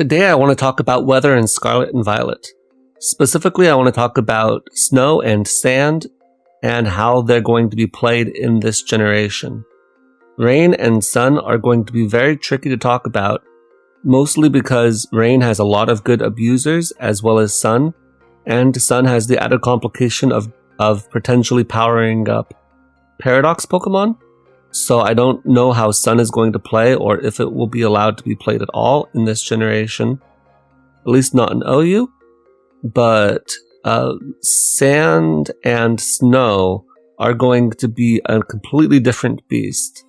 Today I want to talk about weather in Scarlet and Violet. Specifically, I want to talk about snow and sand and how they're going to be played in this generation. Rain and sun are going to be very tricky to talk about, mostly because rain has a lot of good abusers as well as sun, and sun has the added complication of potentially powering up Paradox Pokemon. So I don't know how sun is going to play or if it will be allowed to be played at all in this generation, at least not in OU. But sand and snow are going to be a completely different beast.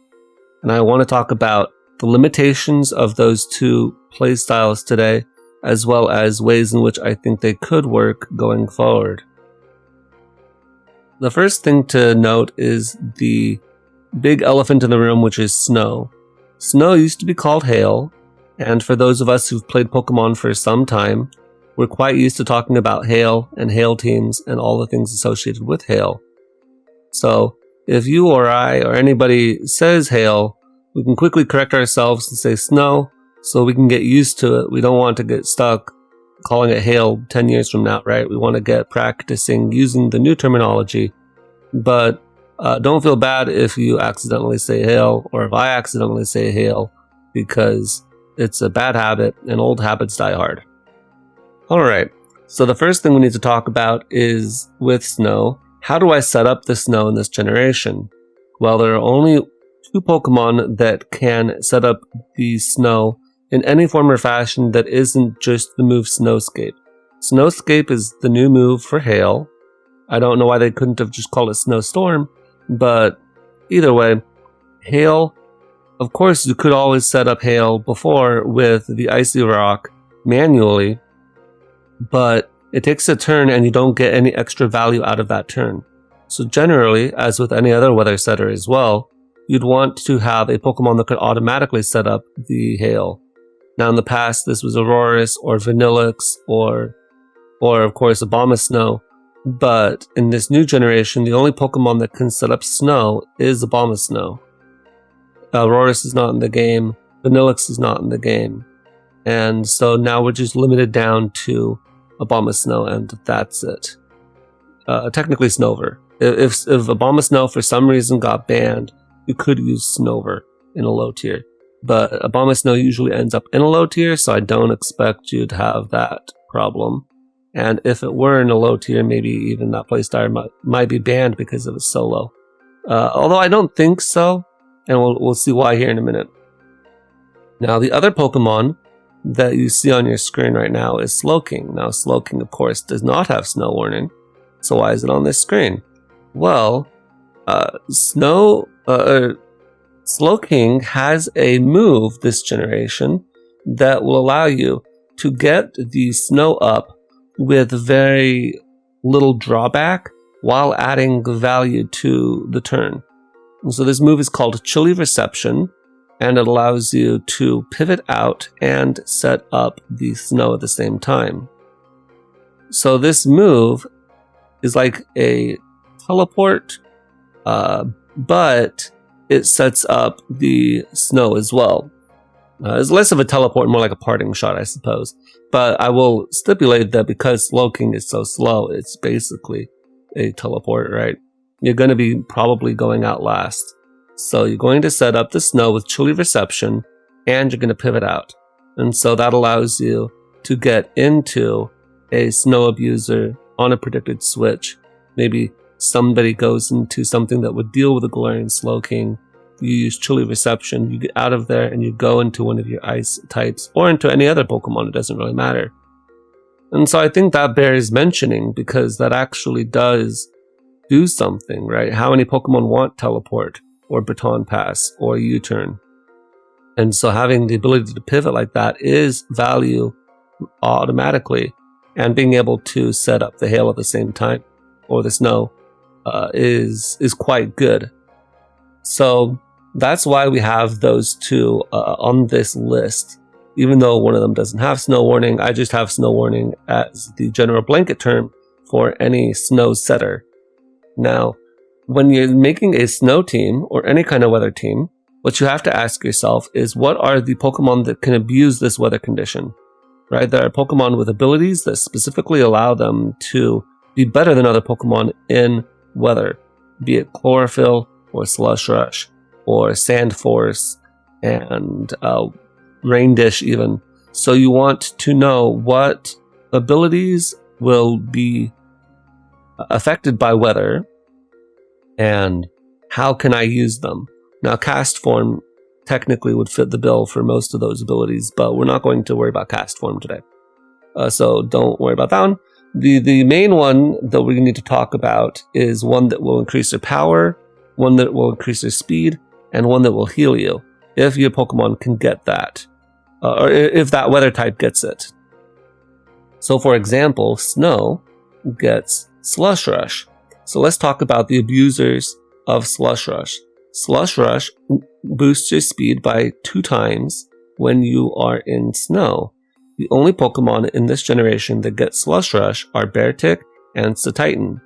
And I want to talk about the limitations of those two playstyles today, as well as ways in which I think they could work going forward. The first thing to note is the big elephant in the room, which is snow. Snow used to be called hail, and for those of us who've played Pokemon for some time, we're quite used to talking about hail and hail teams and all the things associated with hail. So if you or I or anybody says hail, we can quickly correct ourselves and say snow so we can get used to it. We don't want to get stuck calling it hail 10 years from now, right? We want to get practicing using the new terminology. But don't feel bad if you accidentally say hail or if I accidentally say hail, because it's a bad habit and old habits die hard. Alright, so the first thing we need to talk about is with snow. How do I set up the snow in this generation? Well, there are only two Pokemon that can set up the snow in any form or fashion that isn't just the move Snowscape. Snowscape is the new move for hail. I don't know why they couldn't have just called it Snowstorm, but either way, hail, of course you could always set up hail before with the Icy Rock manually, but it takes a turn and you don't get any extra value out of that turn. So generally, as with any other weather setter as well, you'd want to have a Pokemon that could automatically set up the hail. Now in the past, this was Aurorus or Vanillix or of course Abomasnow. But in this new generation, the only Pokemon that can set up snow is Abomasnow. Aurorus is not in the game, Vanillix is not in the game, and so now we're just limited down to Abomasnow, and that's it. Technically Snover. If Abomasnow for some reason got banned, you could use Snover in a low tier. But Abomasnow usually ends up in a low tier, so I don't expect you to have that problem. And if it were in a low tier, maybe even that playstyle might be banned because it was so low. Although I don't think so, and we'll see why here in a minute. Now, the other Pokemon that you see on your screen right now is Slowking. Now, Slowking, of course, does not have Snow Warning, so why is it on this screen? Well, Slowking has a move this generation that will allow you to get the snow up with very little drawback while adding value to the turn. And so this move is called Chilly Reception, and it allows you to pivot out and set up the snow at the same time. So this move is like a teleport, but it sets up the snow as well. It's less of a teleport, more like a parting shot, I suppose. But I will stipulate that because Slowking is so slow, it's basically a teleport, right? You're going to be probably going out last. So you're going to set up the snow with Chilly Reception, and you're going to pivot out. And so that allows you to get into a snow abuser on a predicted switch. Maybe somebody goes into something that would deal with a Galarian Slowking. You use Chilly Reception, you get out of there, and you go into one of your ice types, or into any other Pokemon, it doesn't really matter. And so I think that bears mentioning, because that actually does do something, right? How many Pokemon want Teleport, or Baton Pass, or U-Turn? And so having the ability to pivot like that is value automatically, and being able to set up the hail at the same time, or the snow, is quite good. So that's why we have those two on this list. Even though one of them doesn't have Snow Warning, I just have Snow Warning as the general blanket term for any snow setter. Now, when you're making a snow team or any kind of weather team, what you have to ask yourself is, what are the Pokemon that can abuse this weather condition? right? There are Pokemon with abilities that specifically allow them to be better than other Pokemon in weather, be it Chlorophyll or Slush Rush or Sand Force and Rain Dish even. So you want to know what abilities will be affected by weather and how can I use them. Now, Cast Form technically would fit the bill for most of those abilities, but we're not going to worry about Cast Form today. So don't worry about that one. The main one that we need to talk about is one that will increase their power, one that will increase their speed, and one that will heal you, if your Pokemon can get that, or if that weather type gets it. So for example, Snow gets Slush Rush. So let's talk about the abusers of Slush Rush. Slush Rush boosts your speed by 2 times when you are in snow. The only Pokemon in this generation that get Slush Rush are Beartic and Satitan.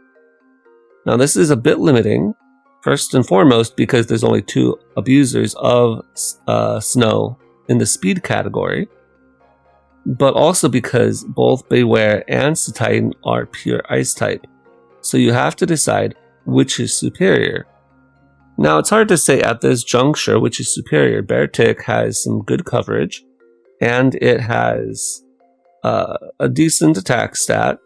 Now this is a bit limiting, first and foremost because there's only 2 abusers of Snow in the speed category, but also because both Bewear and Satitan are pure Ice type. So you have to decide which is superior. Now it's hard to say at this juncture which is superior. Beartic has some good coverage, and it has a decent attack stat,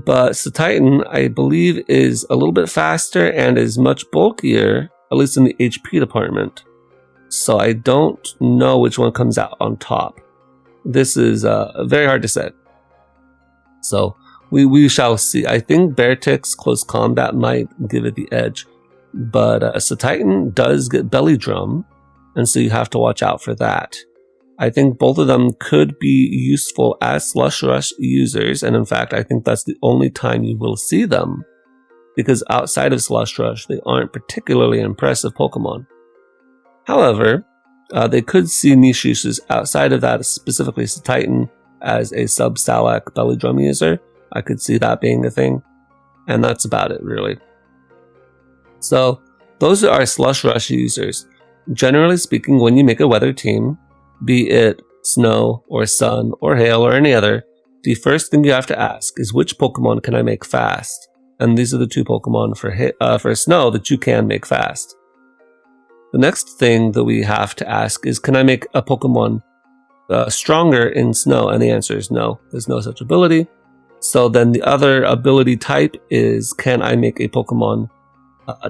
but Satitan, I believe, is a little bit faster and is much bulkier, at least in the HP department. So I don't know which one comes out on top. This is very hard to say. So we shall see. I think Beartic's close combat might give it the edge, but Satitan does get Belly Drum, and so you have to watch out for that. I think both of them could be useful as Slush Rush users, and in fact, I think that's the only time you will see them, because outside of Slush Rush, they aren't particularly impressive Pokemon. However, they could see niche uses outside of that, specifically Satitan as a sub-Salac Belly Drum user. I could see that being a thing, and that's about it, really. So, those are our Slush Rush users. Generally speaking, when you make a weather team, be it snow or sun or hail or any other, the first thing you have to ask is which Pokemon can I make fast? And these are the 2 Pokemon for snow that you can make fast. The next thing that we have to ask is, can I make a Pokemon stronger in snow? And the answer is no. There's no such ability. So then the other ability type is, can I make a Pokemon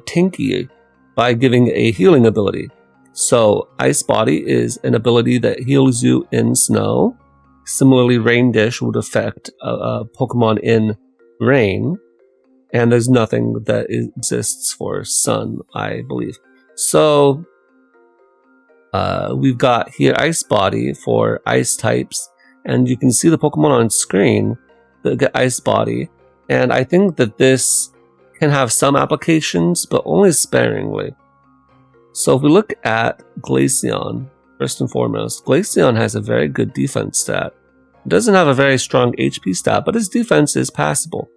tanky by giving a healing ability? So Ice Body is an ability that heals you in snow. Similarly, Rain Dish would affect a Pokemon in rain. And there's nothing that exists for sun, I believe. So we've got here Ice Body for ice types, and you can see the Pokemon on screen that get Ice Body, and I think that this can have some applications, but only sparingly. So if we look at Glaceon, first and foremost, Glaceon has a very good defense stat. It doesn't have a very strong HP stat, but its defense is passable.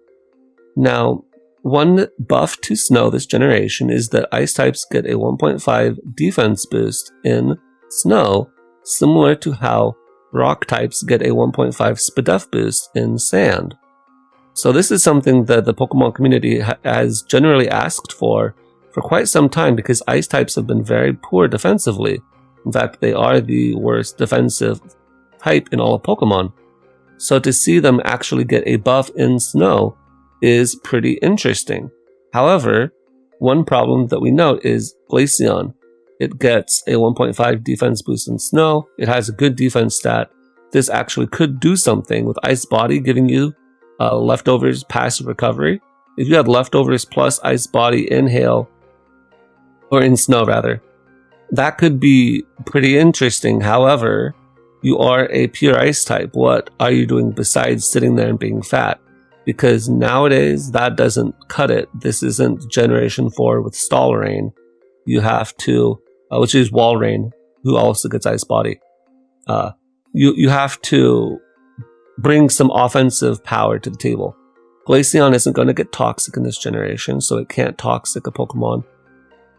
Now, one buff to Snow this generation is that Ice types get a 1.5 defense boost in Snow, similar to how Rock types get a 1.5 SPDEF boost in Sand. So this is something that the Pokemon community has generally asked for quite some time, because Ice types have been very poor defensively. In fact, they are the worst defensive type in all of Pokemon. So to see them actually get a buff in Snow is pretty interesting. However, one problem that we note is Glaceon. It gets a 1.5 defense boost in Snow. It has a good defense stat. This actually could do something with Ice Body, giving you leftovers passive recovery. If you had leftovers plus Ice Body in Hail, or in Snow rather, that could be pretty interesting. However, you are a pure Ice type. What are you doing besides sitting there and being fat? Because nowadays, that doesn't cut it. This isn't Generation 4 with Stallrain. You have to, which is Walrein, who also gets Ice Body. You have to bring some offensive power to the table. Glaceon isn't going to get toxic in this generation, so it can't toxic a Pokemon.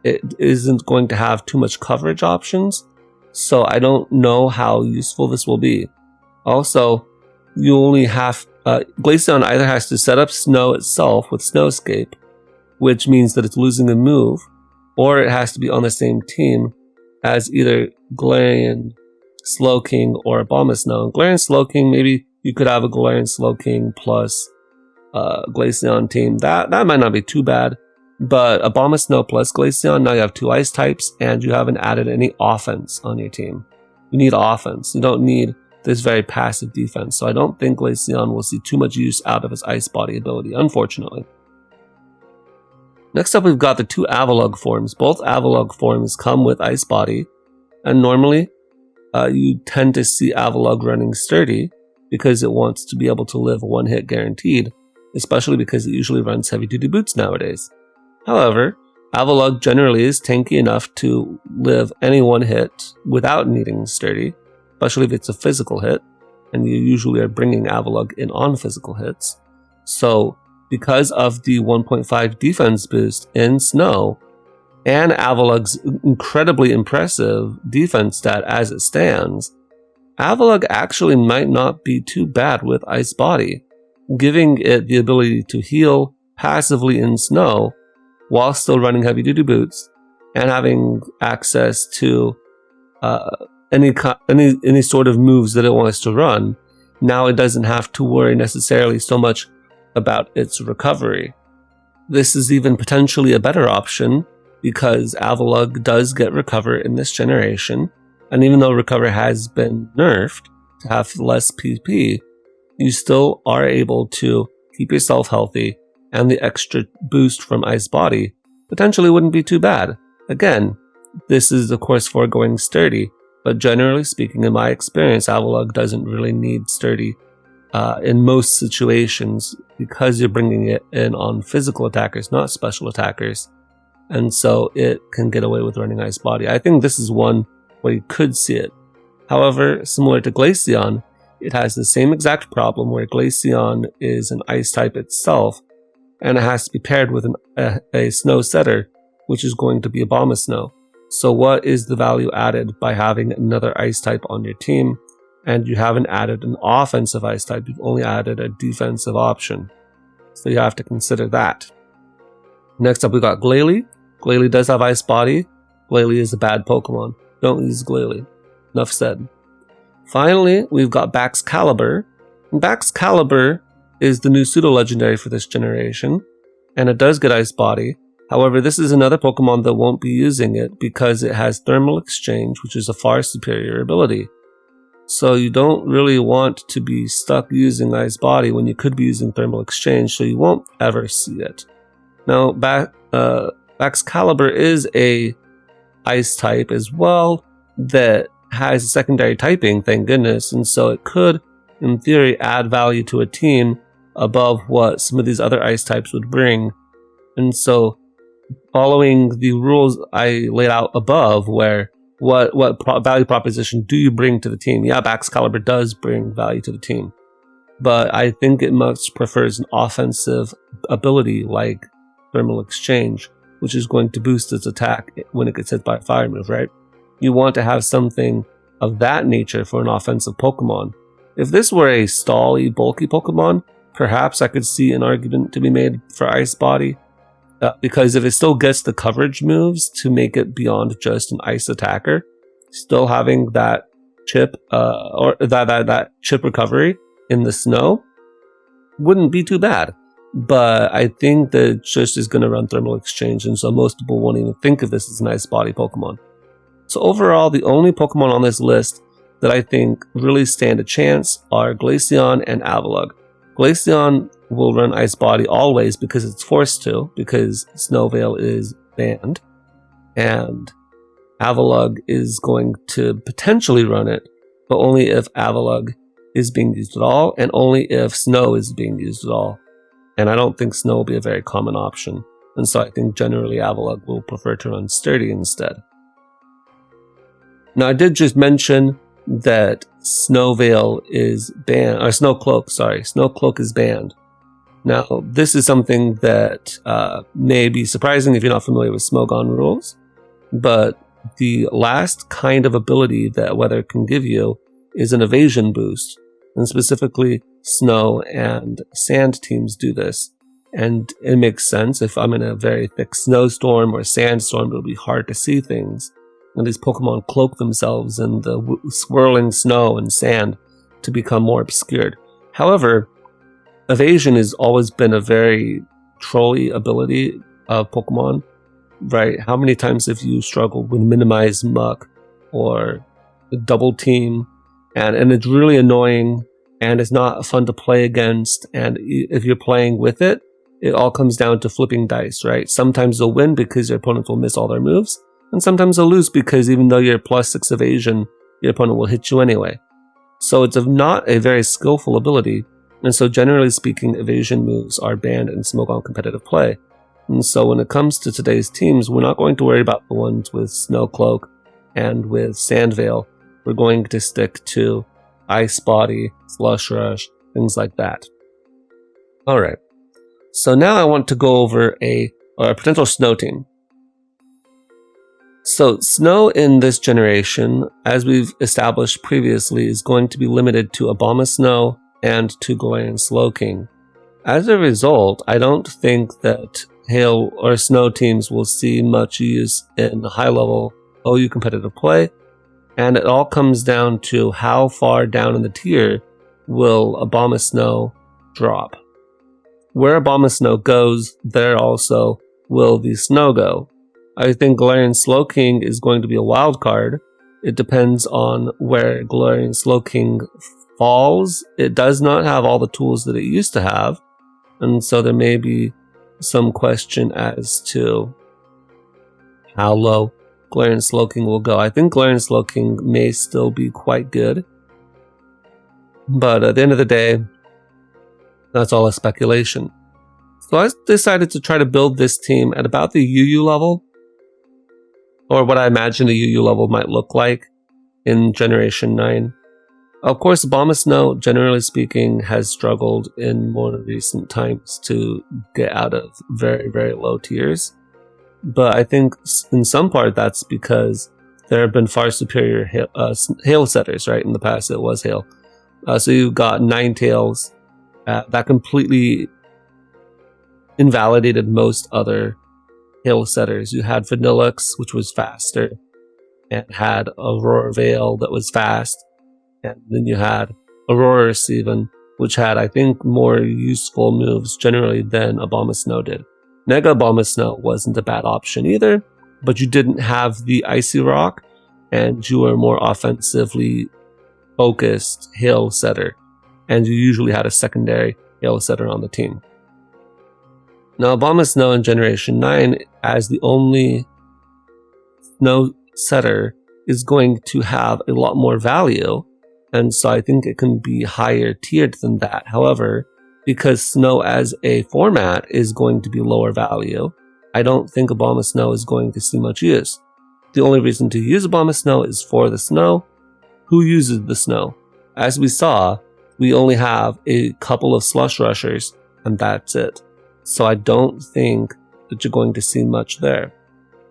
It isn't going to have too much coverage options, so I don't know how useful this will be. Also, you only have Glaceon either has to set up Snow itself with Snowscape, which means that it's losing a move, or it has to be on the same team as either Galarian Slowking or Abomasnow. Galarian Slowking, maybe you could have a Galarian Slowking plus Glaceon team. That might not be too bad, but Abomasnow plus Glaceon, now you have 2 ice types, and you haven't added any offense on your team. You need offense. You don't need this very passive defense, so I don't think Glaceon will see too much use out of his Ice Body ability, unfortunately. Next up, we've got the 2 Avalugg forms. Both Avalugg forms come with Ice Body, and normally you tend to see Avalugg running Sturdy because it wants to be able to live 1 hit guaranteed, especially because it usually runs heavy-duty boots nowadays. However, Avalugg generally is tanky enough to live any 1 hit without needing Sturdy, especially if it's a physical hit, and you usually are bringing Avalugg in on physical hits. So, because of the 1.5 defense boost in Snow, and Avalugg's incredibly impressive defense stat as it stands, Avalugg actually might not be too bad with Ice Body, giving it the ability to heal passively in Snow while still running heavy-duty boots and having access to any sort of moves that it wants to run. Now it doesn't have to worry necessarily so much about its recovery. This is even potentially a better option because Avalugg does get Recover in this generation, and even though Recover has been nerfed to have less PP, you still are able to keep yourself healthy, and the extra boost from Ice Body potentially wouldn't be too bad. Again, this is of course foregoing Sturdy, but generally speaking, in my experience, Avalugg doesn't really need Sturdy in most situations because you're bringing it in on physical attackers, not special attackers, and so it can get away with running Ice Body. I think this is one where you could see it. However, similar to Glaceon, it has the same exact problem where Glaceon is an Ice type itself, and it has to be paired with a Snow setter, which is going to be Abomasnow. So what is the value added by having another Ice type on your team, and you haven't added an offensive Ice type, you've only added a defensive option. So you have to consider that. Next up we got Glalie. Glalie does have Ice Body. Glalie is a bad Pokemon. Don't use Glalie. Enough said. Finally, we've got Baxcalibur. Baxcalibur is the new pseudo-legendary for this generation, and it does get Ice Body. However, this is another Pokemon that won't be using it because it has Thermal Exchange, which is a far superior ability. So you don't really want to be stuck using Ice Body when you could be using Thermal Exchange, so you won't ever see it. Now, Baxcalibur is a Ice type as well that has a secondary typing, thank goodness, and so it could, in theory, add value to a team above what some of these other Ice types would bring. And so, following the rules I laid out above, where what value proposition do you bring to the team? Yeah, Baxcalibur does bring value to the team, but I think it much prefers an offensive ability like Thermal Exchange, which is going to boost its attack when it gets hit by a fire move, right? You want to have something of that nature for an offensive Pokemon. If this were a stally, bulky Pokemon, perhaps I could see an argument to be made for Ice Body, because if it still gets the coverage moves to make it beyond just an Ice attacker, still having that chip or that chip recovery in the Snow wouldn't be too bad. But I think that it just is going to run Thermal Exchange, and so most people won't even think of this as an Ice Body Pokemon. So overall, the only Pokemon on this list that I think really stand a chance are Glaceon and Avalugg. Glaceon will run Ice Body always because it's forced to, because Snowveil is banned, and Avalugg is going to potentially run it, but only if Avalugg is being used at all, and only if Snow is being used at all. And I don't think Snow will be a very common option, and so I think generally Avalugg will prefer to run Sturdy instead. Now I did just mention that Snowveil is banned, or Snowcloak is banned. Now this is something that may be surprising if you're not familiar with Smogon rules, but the last kind of ability that Weather can give you is an evasion boost. And specifically, snow and sand teams do this. And it makes sense. If I'm in a very thick snowstorm or sandstorm, it'll be hard to see things. And these Pokemon cloak themselves in the swirling snow and sand to become more obscured. However, evasion has always been a very trolly ability of Pokemon, right? How many times have you struggled with minimize muck or double team? And it's really annoying, and it's not fun to play against. And if you're playing with it, it all comes down to flipping dice, right? Sometimes you'll win because your opponent will miss all their moves, and sometimes they'll lose because even though you're +6 evasion, your opponent will hit you anyway. So it's not a very skillful ability, and so generally speaking, evasion moves are banned in Smogon competitive play. And so when it comes to today's teams, we're not going to worry about the ones with Snow Cloak and with Sand Veil. We're going to stick to Ice Body, Slush Rush, things like that. Alright, so now I want to go over a potential Snow team. So Snow in this generation, as we've established previously, is going to be limited to Abomasnow and to Galarian Slowking. As a result, I don't think that Hail or Snow teams will see much use in high-level OU competitive play, and it all comes down to how far down in the tier will Abomasnow drop. Where Abomasnow goes, there also will the Snow go. I think Galarian Slowking is going to be a wild card. It depends on where Galarian Slowking falls. It does not have all the tools that it used to have, and so there may be some question as to how low Galarian Slowking will go. I think Galarian Slowking may still be quite good, but at the end of the day, that's all a speculation. So I decided to try to build this team at about the UU level, or what I imagine the UU level might look like in Generation 9. Of course, Abomasnow, generally speaking, has struggled in more recent times to get out of very, very low tiers. But I think in some part that's because there have been far superior hail setters, right? In the past it was hail. So you've got Ninetales that completely invalidated most other hail setters. You had Vanillux, which was faster, and had Aurora Veil that was fast. And then you had Aurora Steven, which had, I think, more useful moves generally than Abomasnow did. Nega Abomasnow wasn't a bad option either, but you didn't have the Icy Rock, and you were a more offensively focused hail setter, and you usually had a secondary hail setter on the team. Now, Abomasnow in Generation 9, as the only snow setter, is going to have a lot more value, and so I think it can be higher tiered than that. However, because Snow as a format is going to be lower value, I don't think Abomasnow is going to see much use. The only reason to use Abomasnow is for the snow. Who uses the snow? As we saw, we only have a couple of Slush Rushers, and that's it. So I don't think that you're going to see much there.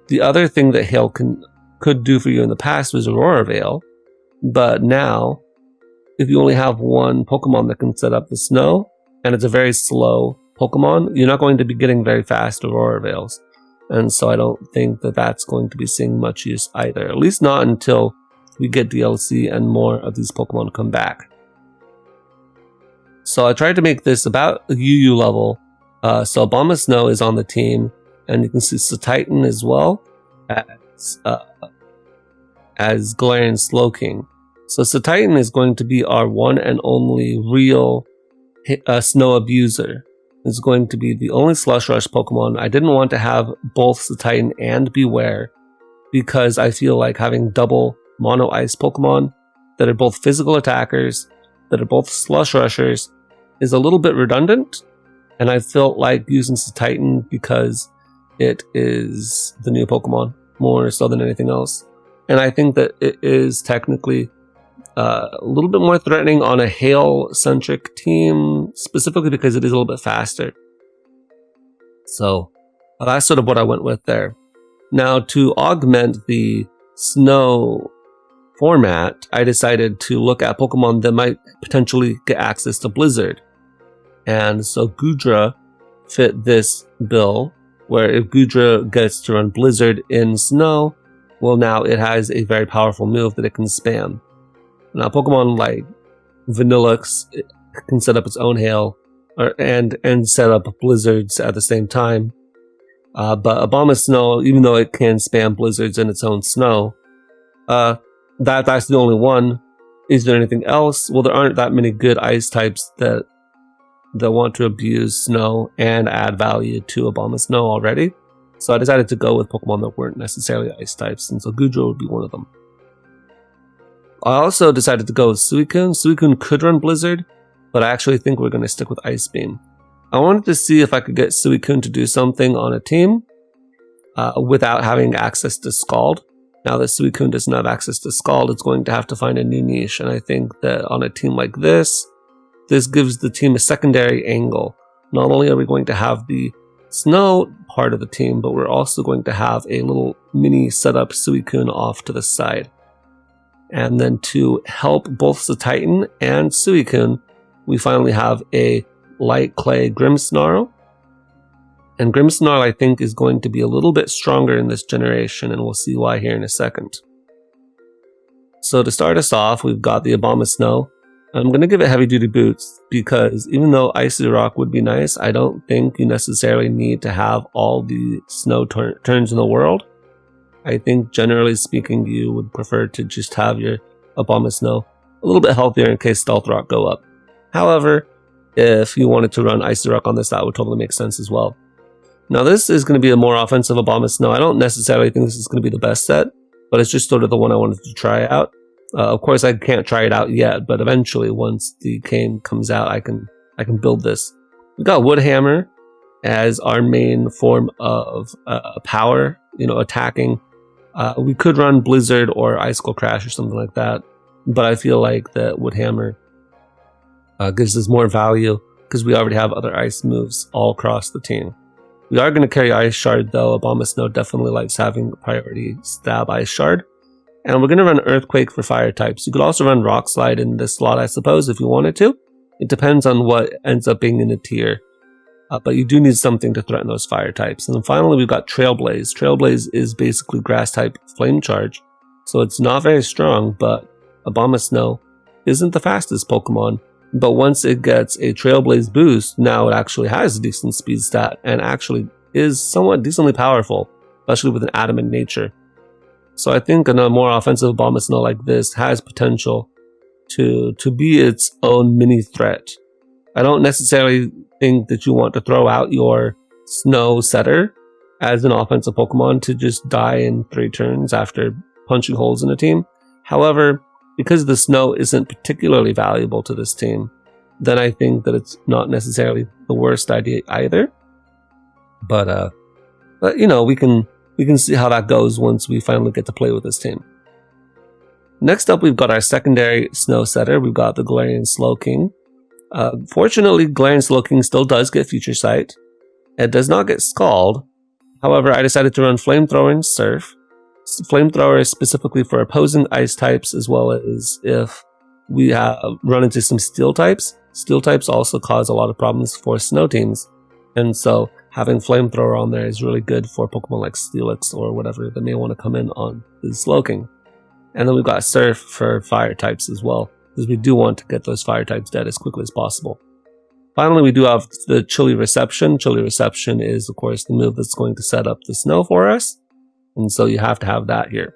The other thing that Hail could do for you in the past was Aurora Veil, but now, if you only have one Pokemon that can set up the snow, and it's a very slow Pokemon, you're not going to be getting very fast Aurora Veils. And so I don't think that that's going to be seeing much use either, at least not until we get DLC and more of these Pokemon come back. So I tried to make this about a UU level. So Abomasnow is on the team, and you can see Titan as well as Galarian Slowking. So Titan is going to be our one and only real snow abuser. It's going to be the only Slush Rush Pokemon. I didn't want to have both Titan and Beware because I feel like having double mono ice Pokemon that are both physical attackers, that are both Slush Rushers, is a little bit redundant. And I felt like using Titan because it is the new Pokemon more so than anything else. And I think that it is technically a little bit more threatening on a hail-centric team, specifically because it is a little bit faster. So that's sort of what I went with there. Now, to augment the snow format, I decided to look at Pokemon that might potentially get access to Blizzard. And so Goodra fit this bill, where if Goodra gets to run Blizzard in Snow, well, now it has a very powerful move that it can spam. Now, Pokemon like Vanillix can set up its own Hail and set up Blizzards at the same time. But Abomasnow, even though it can spam Blizzards in its own Snow, that's the only one. Is there anything else? Well, there aren't that many good Ice types that want to abuse Snow and add value to Abomasnow already. So I decided to go with Pokemon that weren't necessarily Ice types, and so Goodra would be one of them. I also decided to go with Suicune. Suicune could run Blizzard, but I actually think we're going to stick with Ice Beam. I wanted to see if I could get Suicune to do something on a team without having access to Scald. Now that Suicune doesn't have access to Scald, it's going to have to find a new niche, and I think that on a team like this gives the team a secondary angle. Not only are we going to have the Snow part of the team, but we're also going to have a little mini setup Suicune off to the side. And then to help both the Titan and Suicune, we finally have a Light Clay Grimmsnarl. And Grimmsnarl, I think, is going to be a little bit stronger in this generation, and we'll see why here in a second. So to start us off, we've got the Abomasnow. I'm going to give it heavy duty boots because even though Icy Rock would be nice, I don't think you necessarily need to have all the snow turns in the world. I think generally speaking, you would prefer to just have your Abomasnow a little bit healthier in case Stealth Rock go up. However, if you wanted to run Icy Rock on this, that would totally make sense as well. Now this is going to be a more offensive Abomasnow. I don't necessarily think this is going to be the best set, but it's just sort of the one I wanted to try out. Of course, I can't try it out yet, but eventually, once the game comes out, I can build this. We've got Woodhammer as our main form of power, attacking. We could run Blizzard or Icicle Crash or something like that, but I feel like that Woodhammer gives us more value because we already have other ice moves all across the team. We are going to carry Ice Shard, though. Abomasnow definitely likes having priority stab Ice Shard. And we're going to run Earthquake for fire types. You could also run Rock Slide in this slot, I suppose, if you wanted to. It depends on what ends up being in the tier. But you do need something to threaten those fire types. And then finally, we've got Trailblaze. Trailblaze is basically grass type Flame Charge. So it's not very strong, but Abomasnow isn't the fastest Pokemon. But once it gets a Trailblaze boost, now it actually has a decent speed stat and actually is somewhat decently powerful, especially with an adamant nature. So I think a more offensive Abomasnow like this has potential to be its own mini threat. I don't necessarily think that you want to throw out your Snow Setter as an offensive Pokemon to just die in 3 turns after punching holes in a team. However, because the Snow isn't particularly valuable to this team, then I think that it's not necessarily the worst idea either. But we can see how that goes once we finally get to play with this team. Next up, we've got our secondary Snow Setter. We've got the Galarian Slowking. Fortunately, Galarian Slowking still does get Future Sight. It does not get Scald. However, I decided to run Flamethrower and Surf. Flamethrower is specifically for opposing ice types, as well as if we run into some steel types. Steel types also cause a lot of problems for snow teams. And so having Flamethrower on there is really good for Pokemon like Steelix or whatever that may want to come in on the Slowking. And then we've got Surf for fire types as well, because we do want to get those fire types dead as quickly as possible. Finally, we do have the Chilly Reception. Chilly Reception is, of course, the move that's going to set up the snow for us. And so you have to have that here.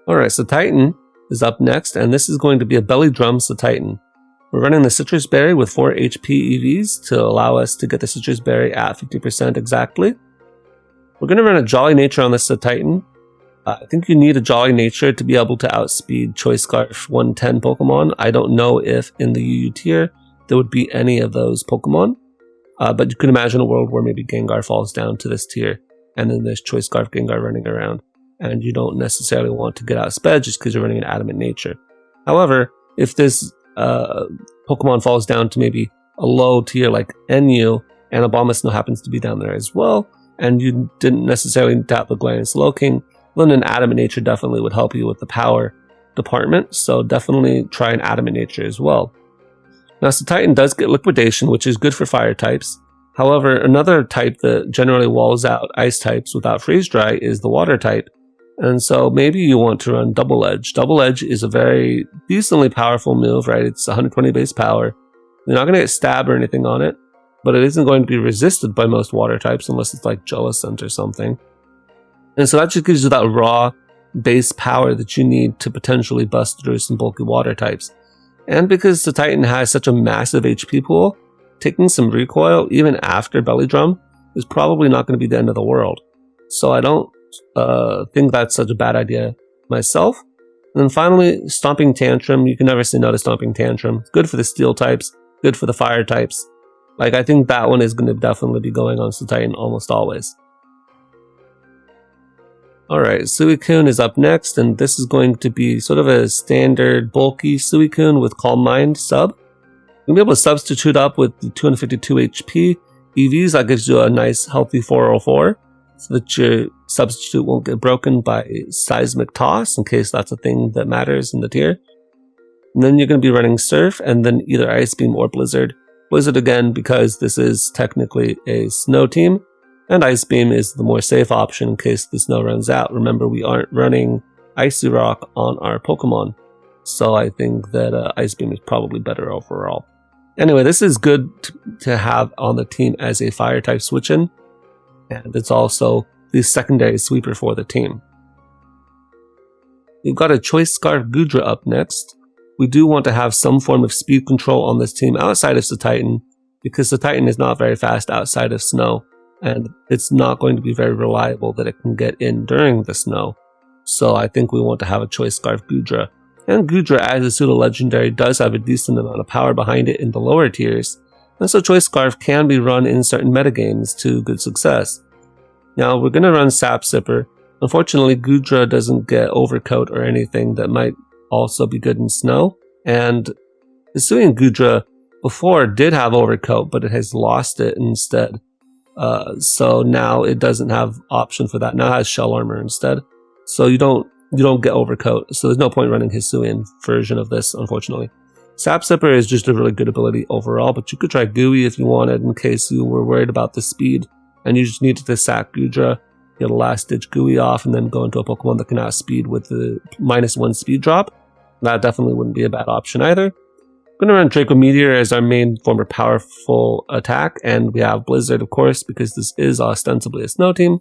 Alright, so Titan is up next, and this is going to be a Belly Drum Titan. We're running the Citrus Berry with 4 HP EVs to allow us to get the Citrus Berry at 50% exactly. We're going to run a Jolly Nature on this Titan. I think you need a Jolly Nature to be able to outspeed Choice Scarf 110 Pokemon. I don't know if in the UU tier there would be any of those Pokemon, but you can imagine a world where maybe Gengar falls down to this tier, and then there's Choice Scarf Gengar running around, and you don't necessarily want to get outsped just because you're running an Adamant Nature. However, if this Pokemon falls down to maybe a low tier like NU, and Abomasnow happens to be down there as well, and you didn't necessarily tap the Galarian Slowking, then an Adamant Nature definitely would help you with the power department, so definitely try an Adamant Nature as well. Now, Titan does get Liquidation, which is good for fire types. However, another type that generally walls out ice types without freeze dry is the water type. And so maybe you want to run Double Edge. Double Edge is a very decently powerful move, right? It's 120 base power. You're not going to get stabbed or anything on it, but it isn't going to be resisted by most water types unless it's like Jellicent or something. And so that just gives you that raw base power that you need to potentially bust through some bulky water types. And because the Titan has such a massive HP pool, taking some recoil even after Belly Drum is probably not going to be the end of the world. So I don't think that's such a bad idea myself. And then finally, Stomping Tantrum. You can never say no to Stomping Tantrum. Good for the steel types, good for the fire types. Like, I think that one is going to definitely be going on Titan almost always. Alright, Suicune is up next, and this is going to be sort of a standard bulky Suicune with Calm Mind sub. You'll be able to substitute up with the 252 HP EVs. That gives you a nice healthy 404, so that your substitute won't get broken by Seismic Toss, in case that's a thing that matters in the tier. And then you're going to be running Surf, and then either Ice Beam or Blizzard. Blizzard again, because this is technically a snow team, and Ice Beam is the more safe option in case the snow runs out. Remember, we aren't running Icy Rock on our Pokemon, so I think that Ice Beam is probably better overall. Anyway, this is good to have on the team as a fire type switch-in, and it's also the secondary sweeper for the team. We've got a Choice Scarf Goodra up next. We do want to have some form of speed control on this team outside of Titan, because Titan is not very fast outside of snow, and it's not going to be very reliable that it can get in during the snow. So I think we want to have a Choice Scarf Goodra. And Goodra, as a pseudo-legendary, does have a decent amount of power behind it in the lower tiers, and so Choice Scarf can be run in certain metagames to good success. Now, we're going to run Sap Sipper. Unfortunately, Goodra doesn't get Overcoat or anything that might also be good in snow, and Hisuian Goodra before did have Overcoat, but it has lost it instead. So now it doesn't have option for that. Now it has Shell Armor instead. So you don't get Overcoat, so there's no point running Hisuian version of this, unfortunately. Sap Sipper is just a really good ability overall, but you could try Gooey if you wanted, in case you were worried about the speed, and you just needed to sack Goodra, get a last ditch Gooey off, and then go into a Pokemon that can outspeed with the -1 speed drop. That definitely wouldn't be a bad option either. I'm going to run Draco Meteor as our main form of powerful attack, and we have Blizzard, of course, because this is ostensibly a snow team.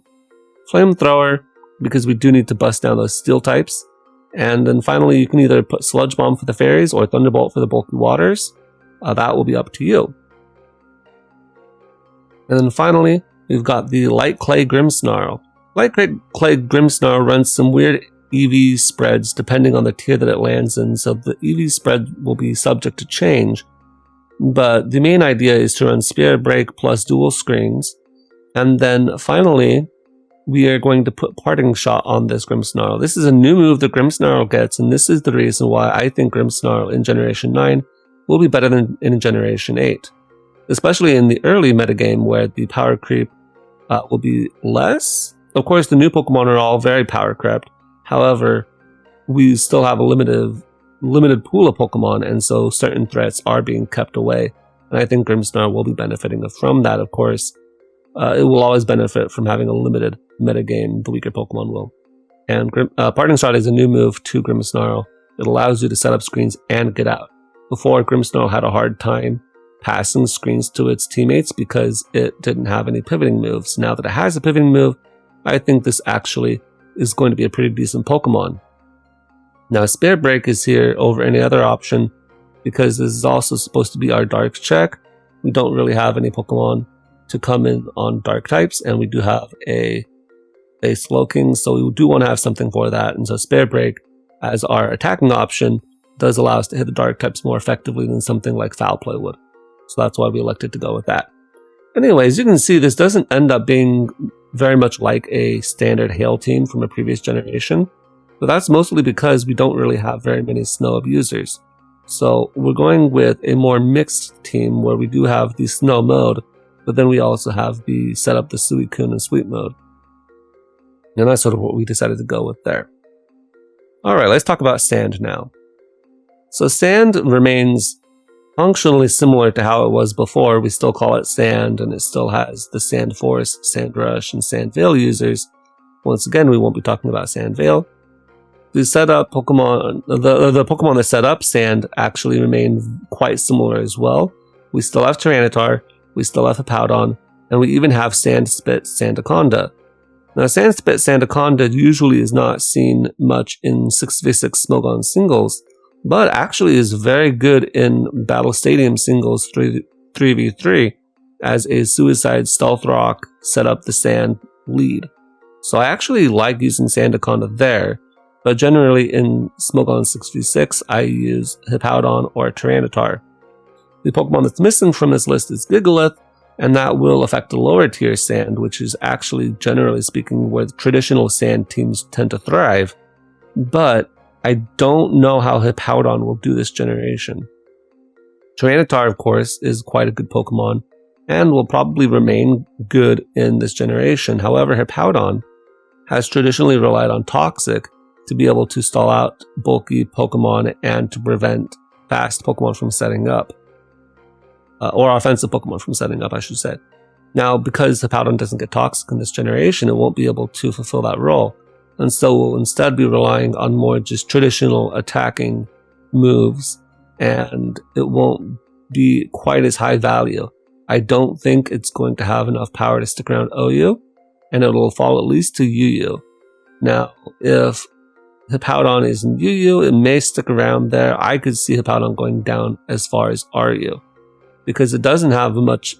Flamethrower, because we do need to bust down those steel types. And then finally, you can either put Sludge Bomb for the fairies or Thunderbolt for the bulky waters. That will be up to you. And then finally, we've got the Light Clay Grimmsnarl. Light Clay Grimmsnarl runs some weird EV spreads depending on the tier that it lands in, so the EV spread will be subject to change. But the main idea is to run Spirit Break plus Dual Screens. And then finally, we are going to put Parting Shot on this Grimmsnarl. This is a new move that Grimmsnarl gets, and this is the reason why I think Grimmsnarl in Generation 9 will be better than in Generation 8. Especially in the early metagame where the power creep will be less. Of course, the new Pokemon are all very power crept. However, we still have a limited pool of Pokemon, and so certain threats are being kept away. And I think Grimmsnarl will be benefiting from that, of course. It will always benefit from having a limited metagame, the weaker Pokemon will. And Parting Shot is a new move to Grimmsnarl. It allows you to set up screens and get out. Before, Grimmsnarl had a hard time passing screens to its teammates because it didn't have any pivoting moves. Now that it has a pivoting move, I think this actually is going to be a pretty decent Pokemon. Now, Spirit Break is here over any other option because this is also supposed to be our Dark check. We don't really have any Pokemon to come in on Dark types, and we do have a Slowking, so we do want to have something for that. And so Spirit Break, as our attacking option, does allow us to hit the Dark types more effectively than something like Foul Play would. So that's why we elected to go with that. Anyways, you can see this doesn't end up being very much like a standard Hail team from a previous generation, but that's mostly because we don't really have very many snow abusers. So we're going with a more mixed team where we do have the snow mode, but then we also have the set up the Suicune and Sweep mode. And that's sort of what we decided to go with there. Alright, let's talk about Sand now. So Sand remains functionally similar to how it was before. We still call it Sand, and it still has the Sand Forest, Sand Rush, and Sand Veil users. Once again, we won't be talking about Sand Veil. The setup Pokemon, the Pokemon that set up Sand actually remain quite similar as well. We still have Tyranitar, we still have Hippowdon, and we even have Sandspit Sandaconda. Now, Sandspit Sandaconda usually is not seen much in 6v6 Smogon singles, but actually is very good in Battle Stadium singles 3v3 as a Suicide Stealth Rock set up the Sand lead. So I actually like using Sandaconda there, but generally in Smogon 6v6 I use Hippowdon or Tyranitar. The Pokemon that's missing from this list is Gigalith, and that will affect the lower tier Sand, which is actually, generally speaking, where the traditional Sand teams tend to thrive. But I don't know how Hippowdon will do this generation. Tyranitar, of course, is quite a good Pokemon, and will probably remain good in this generation. However, Hippowdon has traditionally relied on Toxic to be able to stall out bulky Pokemon and to prevent fast Pokemon from setting up. Or offensive Pokemon from setting up, I should say. Now, because Hippowdon doesn't get Toxic in this generation, it won't be able to fulfill that role. And so we'll instead be relying on more just traditional attacking moves, and it won't be quite as high value. I don't think it's going to have enough power to stick around OU, and it'll fall at least to UU. Now, if Hippowdon is in UU, it may stick around there. I could see Hippowdon going down as far as RU, because it doesn't have much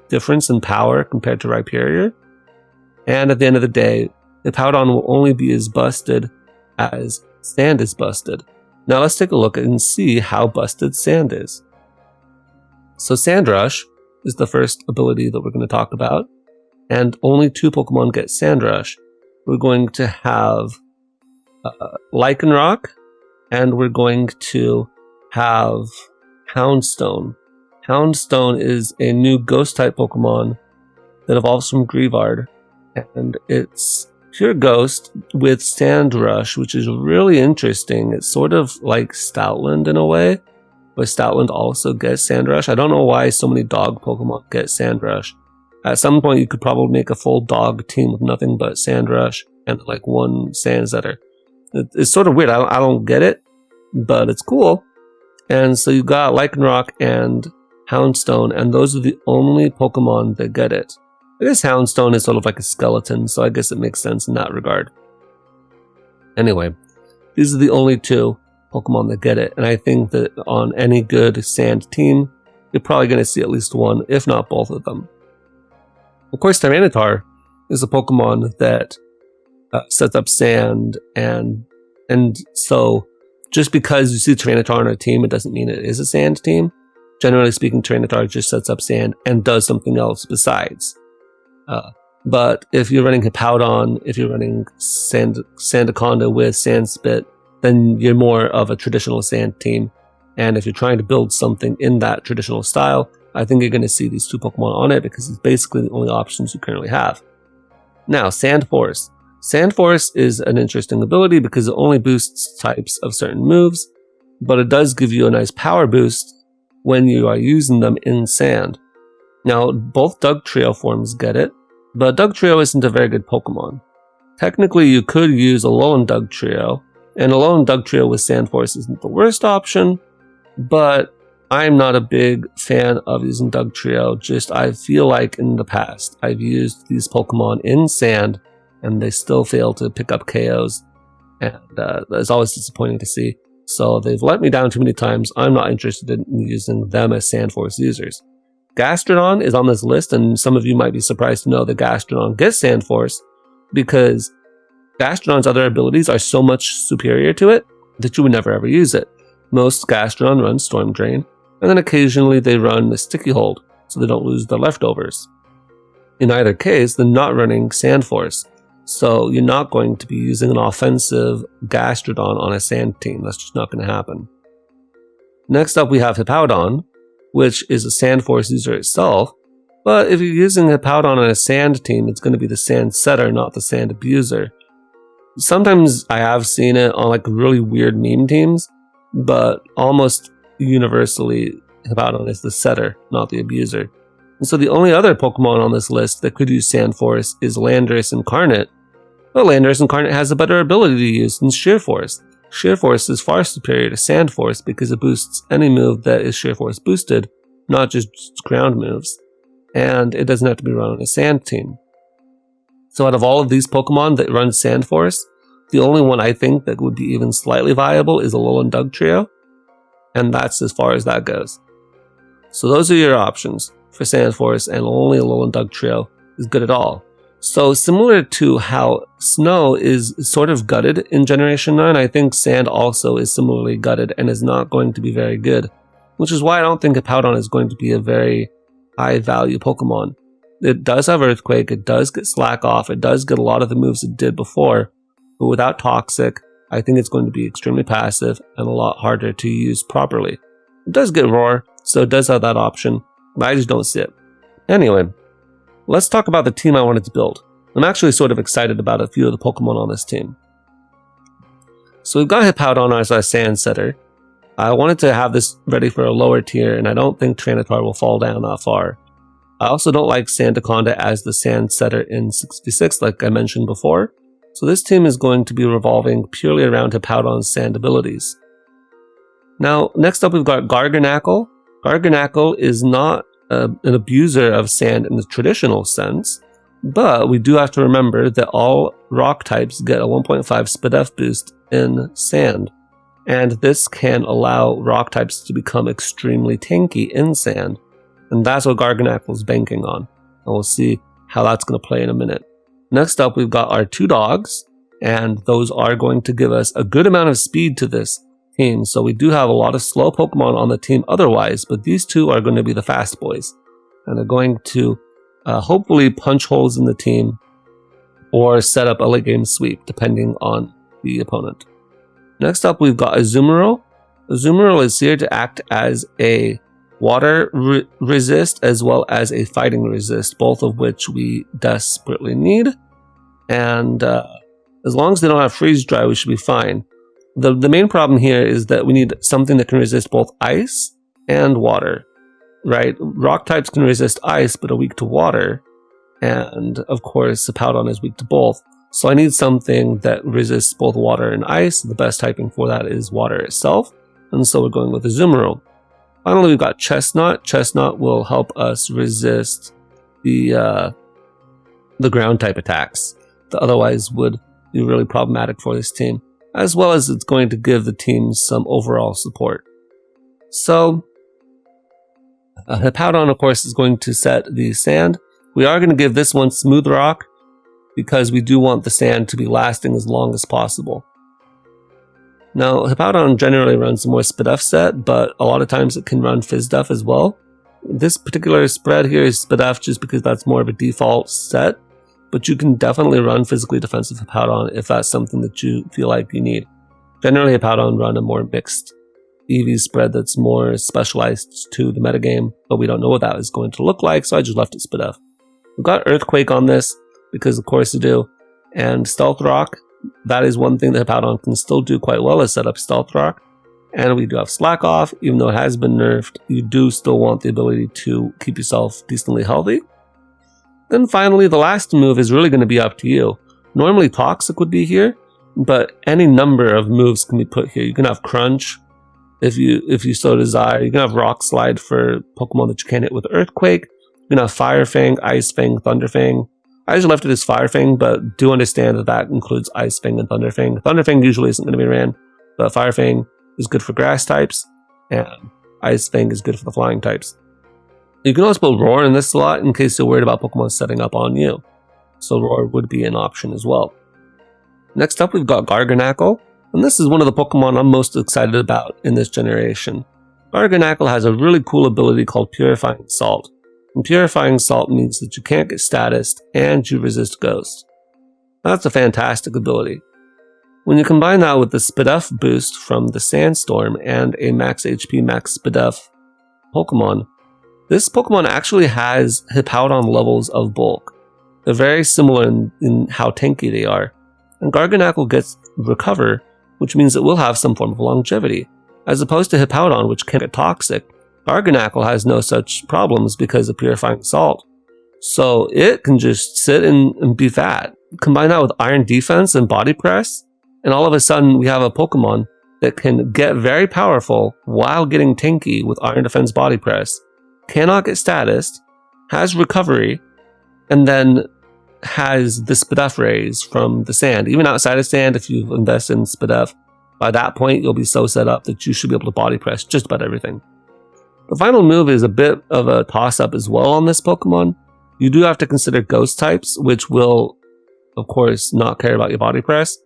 difference in power compared to Rhyperior. And at the end of the day, Hippowdon will only be as busted as Sand is busted. Now let's take a look and see how busted Sand is. So Sand Rush is the first ability that we're going to talk about, and only 2 Pokemon get Sand Rush. We're going to have Lycanroc, and we're going to have Houndstone. Houndstone is a new Ghost-type Pokemon that evolves from Greavard, and it's pure Ghost with Sand Rush, which is really interesting. It's sort of like Stoutland in a way, but Stoutland also gets Sand Rush. I don't know why so many dog Pokemon get Sand Rush. At some point, you could probably make a full dog team with nothing but Sand Rush and like 1 Sandsetter. It's sort of weird. I don't get it, but it's cool. And so you got Lycanroc and Houndstone, and those are the only Pokemon that get it. I guess Houndstone is sort of like a skeleton, so I guess it makes sense in that regard. Anyway, these are the only 2 Pokemon that get it, and I think that on any good Sand team, you're probably going to see at least 1, if not both of them. Of course, Tyranitar is a Pokemon that sets up Sand, and so just because you see Tyranitar on a team, it doesn't mean it is a Sand team. Generally speaking, Tyranitar just sets up Sand and does something else besides. But if you're running Hippowdon, if you're running Sandaconda with Sandspit, then you're more of a traditional Sand team. And if you're trying to build something in that traditional style, I think you're going to see these 2 Pokemon on it because it's basically the only options you currently have. Now, Sand Force. Sand Force is an interesting ability because it only boosts types of certain moves, but it does give you a nice power boost when you are using them in Sand. Now, both Dugtrio forms get it, but Dugtrio isn't a very good Pokemon. Technically, you could use Alolan Dugtrio, and Alolan Dugtrio with Sand Force isn't the worst option, but I'm not a big fan of using Dugtrio. Just I feel like in the past, I've used these Pokemon in Sand, and they still fail to pick up KOs, and that's always disappointing to see. So they've let me down too many times. I'm not interested in using them as Sand Force users. Gastrodon is on this list, and some of you might be surprised to know that Gastrodon gets Sand Force because Gastrodon's other abilities are so much superior to it that you would never ever use it. Most Gastrodon run Storm Drain, and then occasionally they run the Sticky Hold, so they don't lose their leftovers. In either case, they're not running Sand Force, so you're not going to be using an offensive Gastrodon on a Sand team. That's just not going to happen. Next up we have Hippowdon, which is a Sand Force user itself, But if you're using Hippowdon on a sand team, it's going to be the sand setter, not the sand abuser. Sometimes I have seen it on like really weird meme teams, but almost universally Hippowdon is the setter, not the abuser. And so the only other Pokemon on this list that could use Sand Force is Landorus Incarnate. But Landorus Incarnate has a better ability to use than Sheer Force. Sheer Force is far superior to Sand Force because it boosts any move that is Sheer Force boosted, not just ground moves. And it doesn't have to be run on a sand team. So out of all of these Pokemon that run Sand Force, the only one I think that would be even slightly viable is Alolan Dugtrio, and that's as far as that goes. So those are your options for Sand Force, and only Alolan Dugtrio is good at all. So similar to how Snow is sort of gutted in Generation 9, I think Sand also is similarly gutted and is not going to be very good, which is why I don't think Hippowdon is going to be a very high value Pokemon. It does have Earthquake, it does get Slack Off, it does get a lot of the moves it did before, but without Toxic, I think it's going to be extremely passive and a lot harder to use properly. It does get Roar, so it does have that option, but I just don't see it. Anyway, let's talk about the team I wanted to build. I'm actually sort of excited about a few of the Pokemon on this team. So we've got Hippowdon as our Sand Setter. I wanted to have this ready for a lower tier, and I don't think Tyranitar will fall down that far. I also don't like Sandaconda as the Sand Setter in 66, like I mentioned before. So this team is going to be revolving purely around Hippowdon's sand abilities. Now, next up we've got Garganacl. Garganacl is not an abuser of sand in the traditional sense, but we do have to remember that all rock types get a 1.5 Speed F boost in sand. And this can allow rock types to become extremely tanky in sand. And that's what Garganacl is banking on. And we'll see how that's going to play in a minute. Next up, we've got our two dogs. And those are going to give us a good amount of speed to this team. So we do have a lot of slow Pokemon on the team otherwise. But these two are going to be the fast boys. And they're going to hopefully punch holes in the team. Or set up a late game sweep, depending on the opponent. Next up, we've got Azumarill. Azumarill is here to act as a water resist as well as a fighting resist, both of which we desperately need. And as long as they don't have freeze dry, we should be fine. The main problem here is that we need something that can resist both ice and water, right? Rock types can resist ice but are weak to water. And of course, Hippowdon is weak to both. So I need something that resists both water and ice. The best typing for that is water itself. And so we're going with Azumarill. Finally, we've got Chestnut. Chestnut will help us resist the ground type attacks that otherwise would be really problematic for this team. As well as it's going to give the team some overall support. So, Hippowdon, of course, is going to set the sand. We are going to give this one Smooth Rock, because we do want the sand to be lasting as long as possible. Now, Hippowdon generally runs a more Speed-F set, but a lot of times it can run Fizz-Duff as well. This particular spread here is Speed-F just because that's more of a default set, but you can definitely run Physically Defensive Hippowdon if that's something that you feel like you need. Generally, Hippowdon run a more mixed EV spread that's more specialized to the metagame, but we don't know what that is going to look like, so I just left it Speed-F. We've got Earthquake on this, because of course you do. And Stealth Rock, that is one thing that Hippowdon can still do quite well, is set up Stealth Rock. And we do have Slack Off, even though it has been nerfed, you do still want the ability to keep yourself decently healthy. Then finally, the last move is really going to be up to you. Normally Toxic would be here, but any number of moves can be put here. You can have Crunch, if you so desire. You can have Rock Slide for Pokemon that you can't hit with Earthquake. You can have Fire Fang, Ice Fang, Thunder Fang. I just left it as Fire Fang, but do understand that that includes Ice Fang and Thunder Fang. Thunder Fang usually isn't going to be ran, but Fire Fang is good for grass types, and Ice Fang is good for the flying types. You can also put Roar in this slot in case you're worried about Pokemon setting up on you. So Roar would be an option as well. Next up, we've got Garganacl, and this is one of the Pokemon I'm most excited about in this generation. Garganacl has a really cool ability called Purifying Salt. And Purifying Salt means that you can't get statused and you resist Ghost. That's a fantastic ability. When you combine that with the Speed-F boost from the Sandstorm and a max HP, max Speed-F Pokemon, this Pokemon actually has Hippowdon levels of bulk. They're very similar in how tanky they are. And Garganacl gets Recover, which means it will have some form of longevity. As opposed to Hippowdon, which can get toxic, Garganacl has no such problems because of Purifying Salt. So it can just sit and be fat. Combine that with Iron Defense and Body Press, and all of a sudden we have a Pokemon that can get very powerful while getting tanky with Iron Defense Body Press, cannot get status, has Recovery, and then has the Spadef raise from the sand. Even outside of sand, if you invest in Spadef, by that point you'll be so set up that you should be able to Body Press just about everything. The final move is a bit of a toss-up as well on this Pokemon. You do have to consider Ghost types, which will, of course, not care about your Body Press.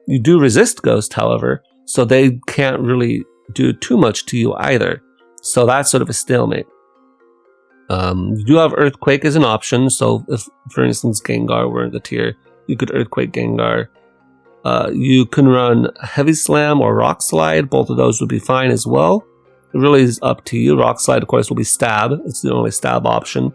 You do resist Ghost, however, so they can't really do too much to you either. So that's sort of a stalemate. You do have Earthquake as an option, so if, for instance, Gengar were in the tier, you could Earthquake Gengar. You can run Heavy Slam or Rock Slide. Both of those would be fine as well. It really is up to you. Rock Slide, of course, will be Stab. It's the only Stab option,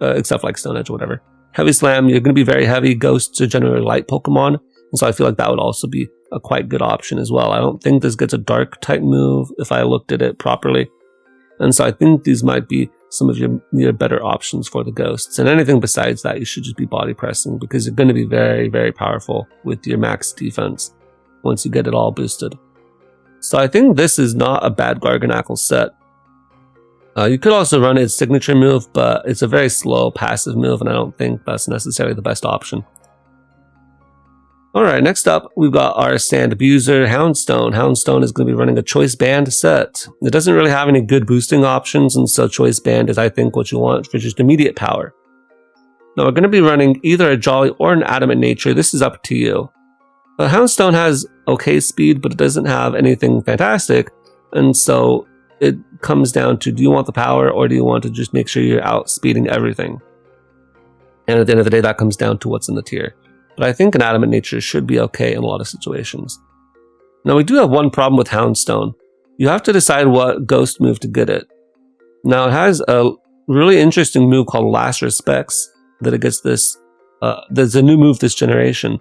except for like Stone Edge or whatever. Heavy Slam, you're going to be very heavy. Ghosts are generally light Pokemon, and so I feel like that would also be a quite good option as well. I don't think this gets a Dark type move if I looked at it properly, and so I think these might be some of your better options for the Ghosts. And anything besides that, you should just be Body Pressing, because you're going to be very, very powerful with your max defense once you get it all boosted. So I think this is not a bad Garganacl set. You could also run its signature move, but it's a very slow passive move, and I don't think that's necessarily the best option. Alright, next up, we've got our Sand Abuser, Houndstone. Houndstone is going to be running a Choice Band set. It doesn't really have any good boosting options, and so Choice Band is, I think, what you want for just immediate power. Now, we're going to be running either a Jolly or an Adamant Nature. This is up to you. Houndstone has okay speed, but it doesn't have anything fantastic, and so it comes down to, do you want the power, or do you want to just make sure you're outspeeding everything? And at the end of the day, that comes down to what's in the tier. But I think an Adamant Nature should be okay in a lot of situations. Now, we do have one problem with Houndstone. You have to decide what Ghost move to get it. Now, it has a really interesting move called Last Respects that it gets this. There's a new move this generation.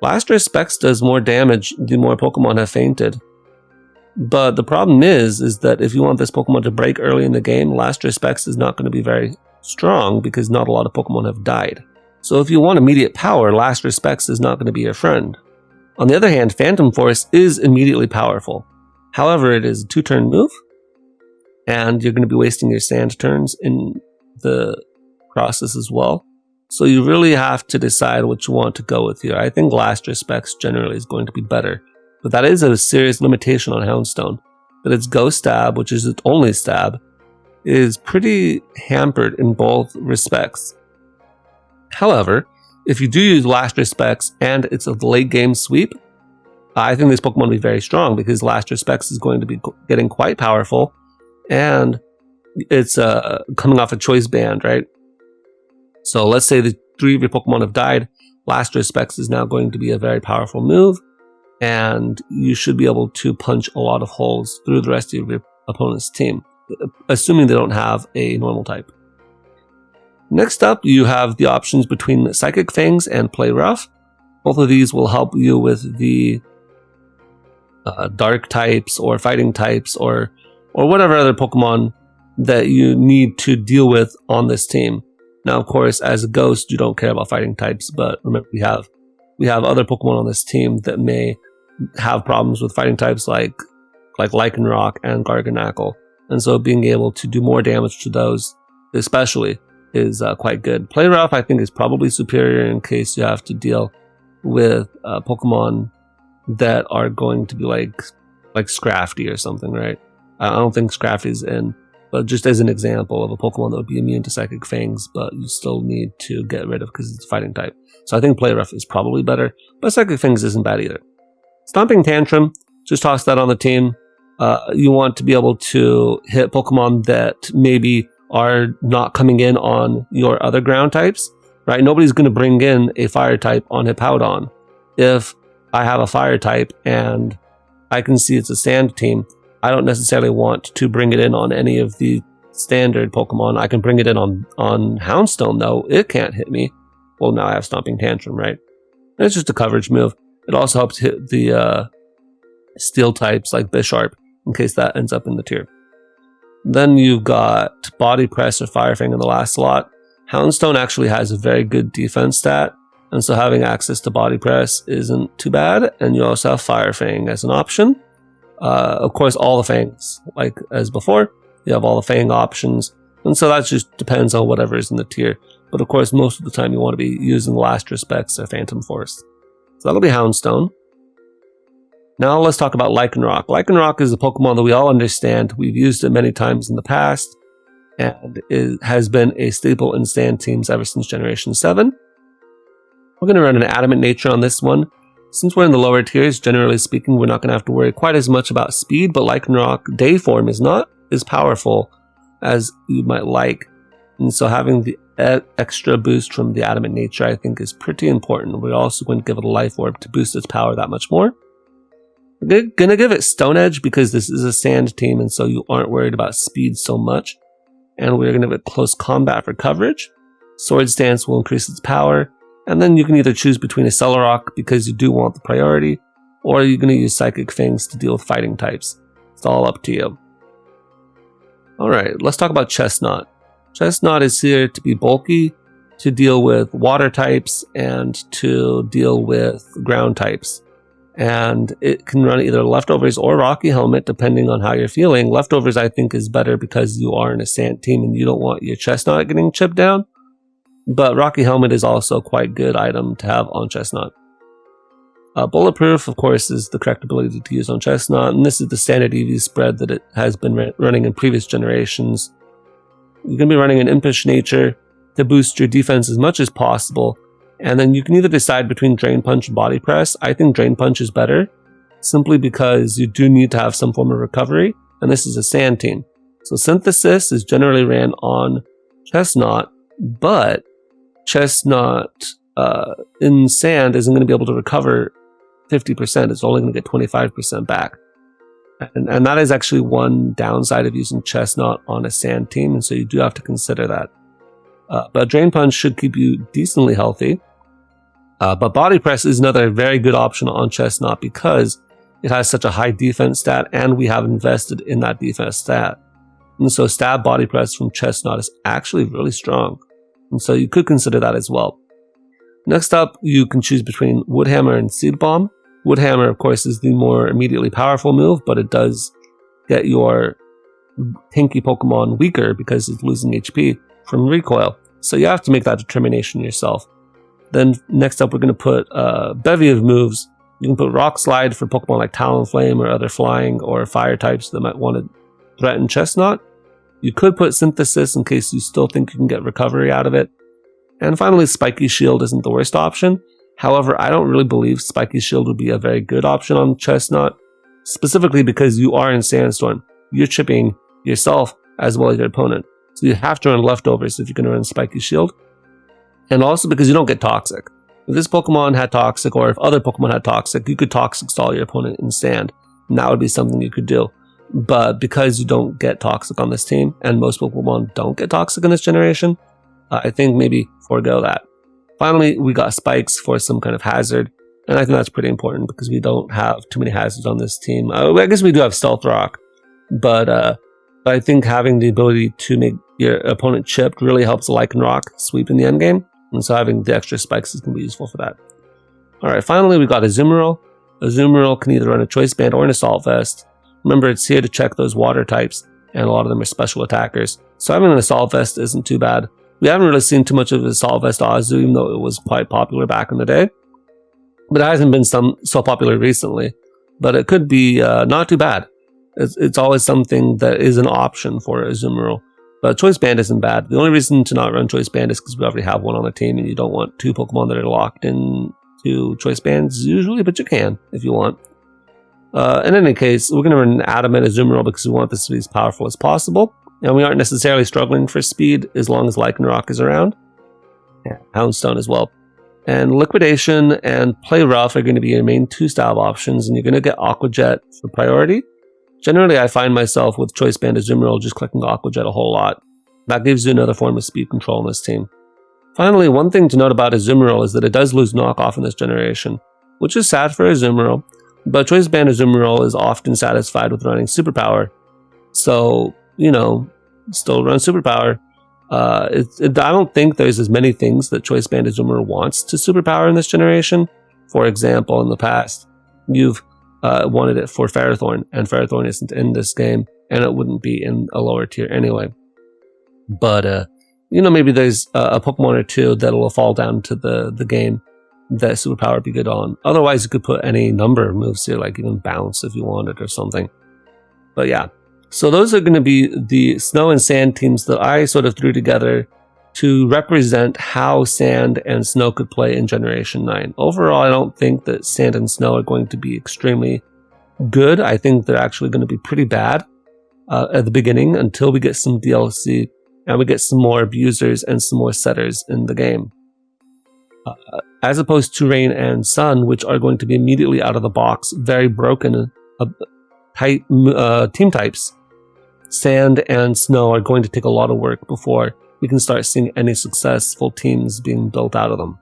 Last Respects does more damage the more Pokemon have fainted. But the problem is that if you want this Pokemon to break early in the game, Last Respects is not going to be very strong because not a lot of Pokemon have died. So if you want immediate power, Last Respects is not going to be your friend. On the other hand, Phantom Force is immediately powerful. However, it is a 2-turn move, and you're going to be wasting your sand turns in the process as well. So you really have to decide what you want to go with here. I think Last Respects generally is going to be better, but that is a serious limitation on Houndstone. That its Ghost Stab, which is its only stab, is pretty hampered in both respects. However, if you do use Last Respects and it's a late game sweep, I think this Pokemon will be very strong because Last Respects is going to be getting quite powerful, and it's coming off a Choice Band, right? So let's say the 3 of your Pokemon have died. Last Respects is now going to be a very powerful move, and you should be able to punch a lot of holes through the rest of your opponent's team, assuming they don't have a normal type. Next up, you have the options between Psychic Fangs and Play Rough. Both of these will help you with the Dark types or Fighting types or whatever other Pokemon that you need to deal with on this team. Now, of course, as a Ghost, you don't care about Fighting types, but remember we have other Pokemon on this team that may have problems with Fighting types like Lycanroc and Garganacl, and so being able to do more damage to those, especially, is quite good. Play Rough, I think, is probably superior in case you have to deal with Pokemon that are going to be like Scrafty or something, right? I don't think Scrafty's in, but just as an example of a Pokemon that would be immune to Psychic Fangs, but you still need to get rid of because it's a Fighting type. So I think Play Rough is probably better, but Psychic Fangs isn't bad either. Stomping Tantrum, just toss that on the team. You want to be able to hit Pokemon that maybe are not coming in on your other ground types, right? Nobody's going to bring in a fire type on Hippowdon. If I have a fire type and I can see it's a sand team, I don't necessarily want to bring it in on any of the standard Pokemon. I can bring it in on Houndstone, though. It can't hit me. Well, now I have Stomping Tantrum, right? And it's just a coverage move. It also helps hit the steel types like Bisharp, in case that ends up in the tier. Then you've got Body Press or Fire Fang in the last slot. Houndstone actually has a very good defense stat, and so having access to Body Press isn't too bad. And you also have Fire Fang as an option. Of course, all the Fangs, like as before, you have all the Fang options, and so that just depends on whatever is in the tier. But of course, most of the time you want to be using Last Respects or Phantom Force. So that'll be Houndstone. Now let's talk about Lycanroc. Lycanroc is a Pokemon that we all understand. We've used it many times in the past, and it has been a staple in Sand teams ever since Generation 7. We're going to run an Adamant Nature on this one. Since we're in the lower tiers, generally speaking, we're not going to have to worry quite as much about speed, but Lycanroc Day Form is not as powerful as you might like. And so having the extra boost from the Adamant Nature, I think, is pretty important. We're also going to give it a Life Orb to boost its power that much more. We're going to give it Stone Edge because this is a Sand team, and so you aren't worried about speed so much. And we're going to give it Close Combat for coverage. Sword Stance will increase its power. And then you can either choose between a Celerock because you do want the priority, or you're going to use Psychic Fangs to deal with fighting types. It's all up to you. Alright, let's talk about Chestnut. Chestnut is here to be bulky, to deal with water types, and to deal with ground types. And it can run either Leftovers or Rocky Helmet, depending on how you're feeling. Leftovers, I think, is better because you are in a Sand team and you don't want your Chestnut getting chipped down. But Rocky Helmet is also a quite good item to have on Chestnut. Bulletproof, of course, is the correct ability to use on Chestnut, and this is the standard EV spread that it has been running in previous generations. You're going to be running an Impish Nature to boost your defense as much as possible, and then you can either decide between Drain Punch and Body Press. I think Drain Punch is better, simply because you do need to have some form of recovery, and this is a Sand team. So Synthesis is generally ran on Chestnut, but Chestnut in Sand isn't going to be able to recover 50%. It's only going to get 25% back. And that is actually one downside of using Chestnut on a Sand team, and so you do have to consider that. But Drain Punch should keep you decently healthy. But Body Press is another very good option on Chestnut because it has such a high defense stat, and we have invested in that defense stat. And so Stab Body Press from Chestnut is actually really strong. And so you could consider that as well. Next up, you can choose between Woodhammer and Seed Bomb. Woodhammer, of course, is the more immediately powerful move, but it does get your tanky Pokemon weaker because it's losing HP from recoil. So you have to make that determination yourself. Then next up, we're going to put a bevy of moves. You can put Rock Slide for Pokemon like Talonflame or other flying or fire types that might want to threaten Chestnut. You could put Synthesis in case you still think you can get recovery out of it. And finally, Spiky Shield isn't the worst option. However, I don't really believe Spiky Shield would be a very good option on Chestnut, specifically because you are in Sandstorm. You're chipping yourself as well as your opponent. So you have to run Leftovers if you're going to run Spiky Shield. And also because you don't get Toxic. If this Pokemon had Toxic, or if other Pokemon had Toxic, you could Toxic Stall your opponent in Sand. And that would be something you could do. But because you don't get Toxic on this team, and most Pokemon don't get Toxic in this generation, I think maybe forego that. Finally, we got Spikes for some kind of hazard, and I think that's pretty important because we don't have too many hazards on this team. I guess we do have Stealth Rock, but I think having the ability to make your opponent chipped really helps Lycanroc sweep in the endgame, and so having the extra Spikes is going to be useful for that. Alright, finally we got Azumarill. Azumarill can either run a Choice Band or an Assault Vest. Remember, it's here to check those water types, and a lot of them are special attackers, so having an Assault Vest isn't too bad. We haven't really seen too much of Assault Vest Azu, even though it was quite popular back in the day. But it hasn't been so popular recently. But it could be not too bad. It's always something that is an option for Azumarill. But Choice Band isn't bad. The only reason to not run Choice Band is because we already have one on the team, and you don't want two Pokemon that are locked in to Choice Bands usually, but you can if you want. In any case, we're going to run Adamant Azumarill because we want this to be as powerful as possible. And we aren't necessarily struggling for speed as long as Lycanroc is around. And Houndstone as well. And Liquidation and Play Rough are going to be your main two stab options, and you're going to get Aqua Jet for priority. Generally, I find myself with Choice Band Azumarill just clicking Aqua Jet a whole lot. That gives you another form of speed control in this team. Finally, one thing to note about Azumarill is that it does lose knockoff in this generation, which is sad for Azumarill, but Choice Band Azumarill is often satisfied with running Superpower, so, you know, still run Superpower. I don't think there's as many things that Choice Band Azumarill wants to Superpower in this generation. For example, in the past, you've wanted it for Ferrothorn, and Ferrothorn isn't in this game, and it wouldn't be in a lower tier anyway. But, you know, maybe there's a Pokemon or two that'll fall down to the game that Superpower would be good on. Otherwise, you could put any number of moves here, like even Bounce if you wanted or something. But yeah, so those are going to be the Snow and Sand teams that I sort of threw together to represent how Sand and Snow could play in Generation 9. Overall, I don't think that Sand and Snow are going to be extremely good. I think they're actually going to be pretty bad at the beginning until we get some DLC and we get some more abusers and some more setters in the game. As opposed to Rain and Sun, which are going to be immediately out of the box very broken team types, Sand and Snow are going to take a lot of work before we can start seeing any successful teams being built out of them.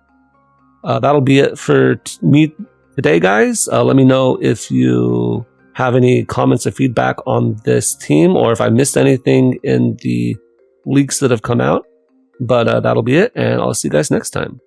That'll be it for me today, guys. Let me know if you have any comments or feedback on this team, or if I missed anything in the leaks that have come out. But that'll be it, and I'll see you guys next time.